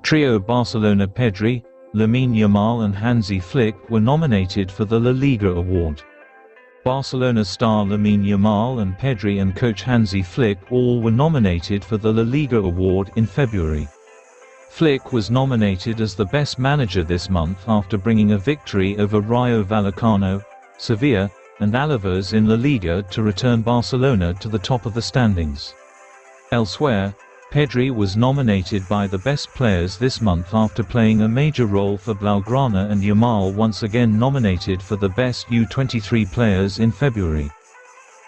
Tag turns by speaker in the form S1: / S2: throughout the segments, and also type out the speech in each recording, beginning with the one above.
S1: Trio Barcelona Pedri, Lamine Yamal and Hansi Flick were nominated for the La Liga award. Barcelona star Lamine Yamal and Pedri and coach Hansi Flick all were nominated for the La Liga award in February. Flick was nominated as the best manager this month after bringing a victory over Rayo Vallecano, Sevilla, and Alaves in La Liga to return Barcelona to the top of the standings. Elsewhere, Pedri was nominated by the best players this month after playing a major role for Blaugrana, and Yamal once again nominated for the best U23 players in February.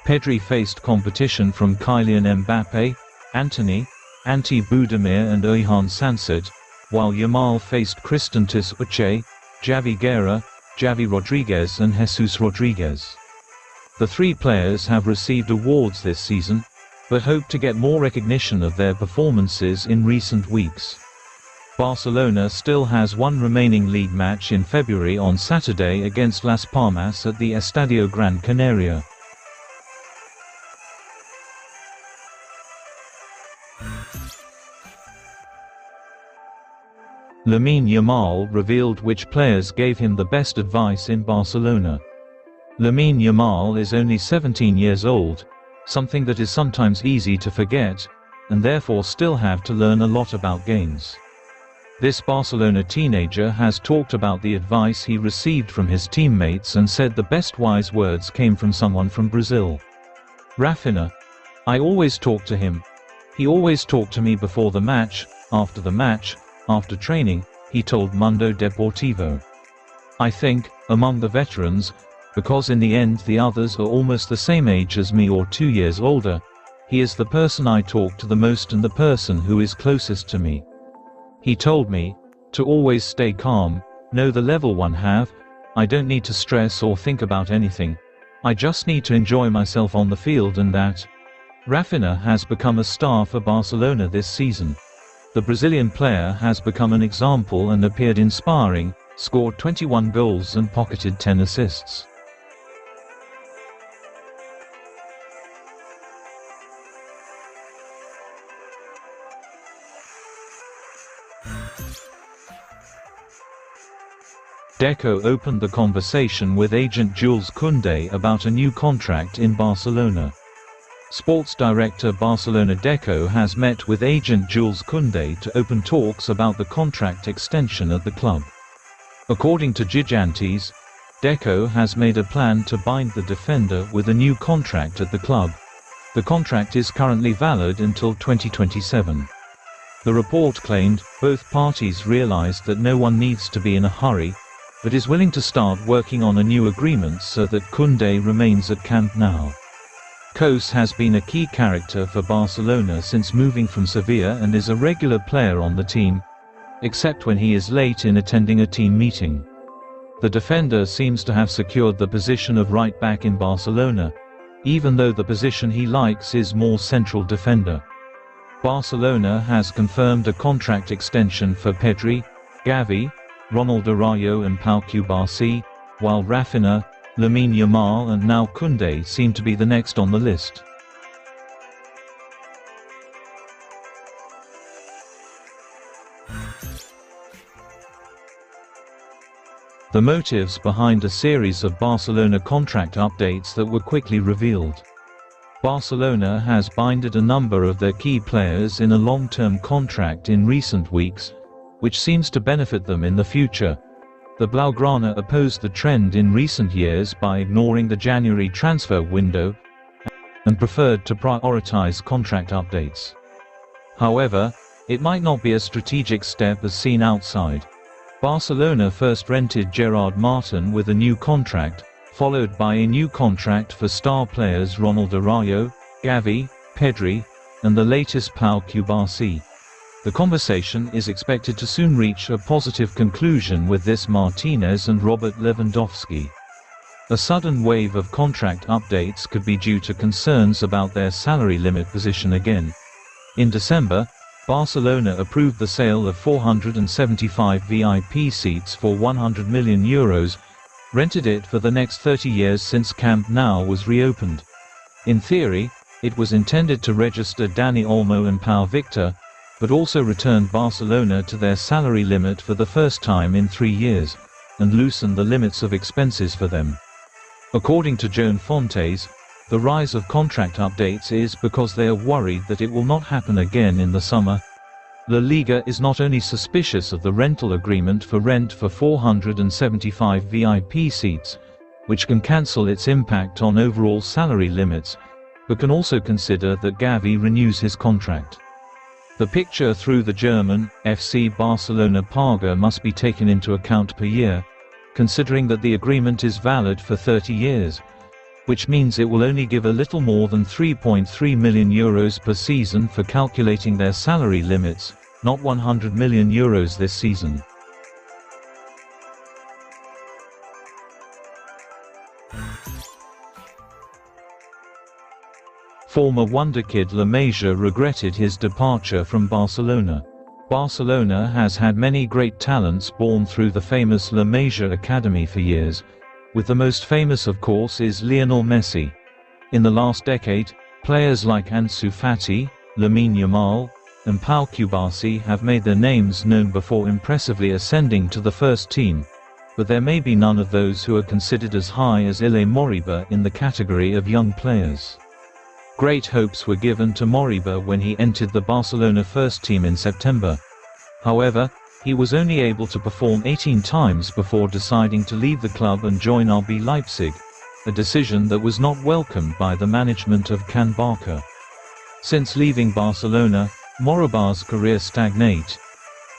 S1: Pedri faced competition from Kylian Mbappé, Anthony Budimir and Oyhan Sancet, while Yamal faced Kristantis Uche, Javi Guerra, Javi Rodriguez and Jesus Rodriguez. The three players have received awards this season, but hope to get more recognition of their performances in recent weeks. Barcelona still has one remaining league match in February on Saturday against Las Palmas at the Estadio Gran Canaria. Lamine Yamal revealed which players gave him the best advice in Barcelona. Lamine Yamal is only 17 years old, something that is sometimes easy to forget, and therefore still have to learn a lot about games. This Barcelona teenager has talked about the advice he received from his teammates and said the best wise words came from someone from Brazil. Rafinha. I always talk to him. He always talked to me before the match, after training, he told Mundo Deportivo. I think, among the veterans, because in the end the others are almost the same age as me or 2 years older, he is the person I talk to the most and the person who is closest to me. He told me to always stay calm, know the level one have. I don't need to stress or think about anything. I just need to enjoy myself on the field, and that. Rafinha has become a star for Barcelona this season. The Brazilian player has become an example and appeared inspiring, scored 21 goals and pocketed 10 assists. Deco opened the conversation with agent Jules Kounde about a new contract in Barcelona. Sports director Barcelona Deco has met with agent Jules Kounde to open talks about the contract extension at the club. According to Gigantes, Deco has made a plan to bind the defender with a new contract at the club. The contract is currently valid until 2027. The report claimed both parties realized that no one needs to be in a hurry, but is willing to start working on a new agreement so that Kounde remains at Camp Nou. Kounde has been a key character for Barcelona since moving from Sevilla and is a regular player on the team, except when he is late in attending a team meeting. The defender seems to have secured the position of right back in Barcelona, even though the position he likes is more central defender. Barcelona has confirmed a contract extension for Pedri, Gavi, Ronald Araujo and Pau Cubarsí, while Rafinha, Lamine Yamal and now Kounde seem to be the next on the list. The motives behind a series of Barcelona contract updates that were quickly revealed. Barcelona has binded a number of their key players in a long-term contract in recent weeks, which seems to benefit them in the future. The Blaugrana opposed the trend in recent years by ignoring the January transfer window and preferred to prioritize contract updates. However, it might not be a strategic step as seen outside. Barcelona first rented Gerard Martin with a new contract, followed by a new contract for star players Ronald Araujo, Gavi, Pedri, and the latest Pau Cubarsí. The conversation is expected to soon reach a positive conclusion with this Martinez and Robert Lewandowski. A sudden wave of contract updates could be due to concerns about their salary limit position again. In December, Barcelona approved the sale of 475 VIP seats for €100 million, rented it for the next 30 years since Camp Nou was reopened. In theory, it was intended to register Dani Olmo and Pau Victor, but also returned Barcelona to their salary limit for the first time in 3 years, and loosened the limits of expenses for them. According to Joan Fontes, the rise of contract updates is because they are worried that it will not happen again in the summer. La Liga is not only suspicious of the rental agreement for 475 VIP seats, which can cancel its impact on overall salary limits, but can also consider that Gavi renews his contract. The picture through the German FC Barcelona Paga must be taken into account per year, considering that the agreement is valid for 30 years, which means it will only give a little more than €3.3 million per season for calculating their salary limits, not €100 million this season. Former wonderkid La Masia regretted his departure from Barcelona. Barcelona has had many great talents born through the famous La Masia Academy for years, with the most famous of course is Lionel Messi. In the last decade, players like Ansu Fati, Lamine Yamal, and Pau Cubarsí have made their names known before impressively ascending to the first team, but there may be none of those who are considered as high as UCL MORIBA in the category of young players. Great hopes were given to Moriba when he entered the Barcelona first team in September. However, he was only able to perform 18 times before deciding to leave the club and join RB Leipzig, a decision that was not welcomed by the management of Can Barca. Since leaving Barcelona, Moriba's career stagnated.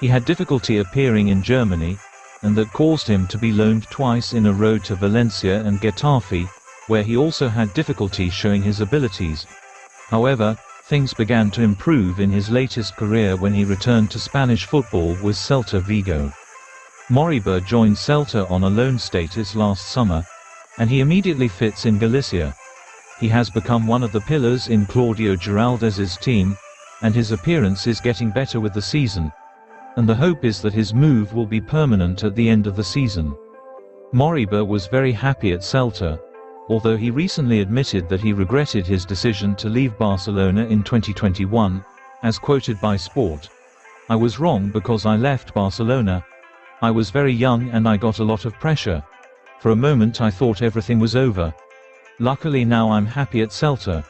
S1: He had difficulty appearing in Germany, and that caused him to be loaned twice in a row to Valencia and Getafe, where he also had difficulty showing his abilities. However, things began to improve in his latest career when he returned to Spanish football with Celta Vigo. Moriba joined Celta on a loan status last summer, and he immediately fits in Galicia. He has become one of the pillars in Claudio Giraldez's team, and his appearance is getting better with the season, and the hope is that his move will be permanent at the end of the season. Moriba was very happy at Celta, although he recently admitted that he regretted his decision to leave Barcelona in 2021, as quoted by Sport. "I was wrong because I left Barcelona. I was very young and I got a lot of pressure. For a moment I thought everything was over. Luckily now I'm happy at Celta."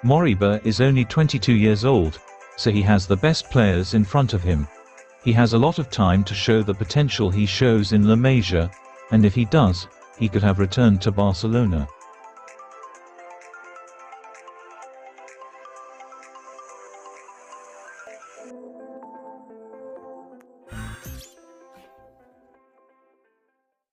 S1: Moriba is only 22 years old, so he has the best players in front of him. He has a lot of time to show the potential he shows in La Masia, and if he does, he could have returned to Barcelona.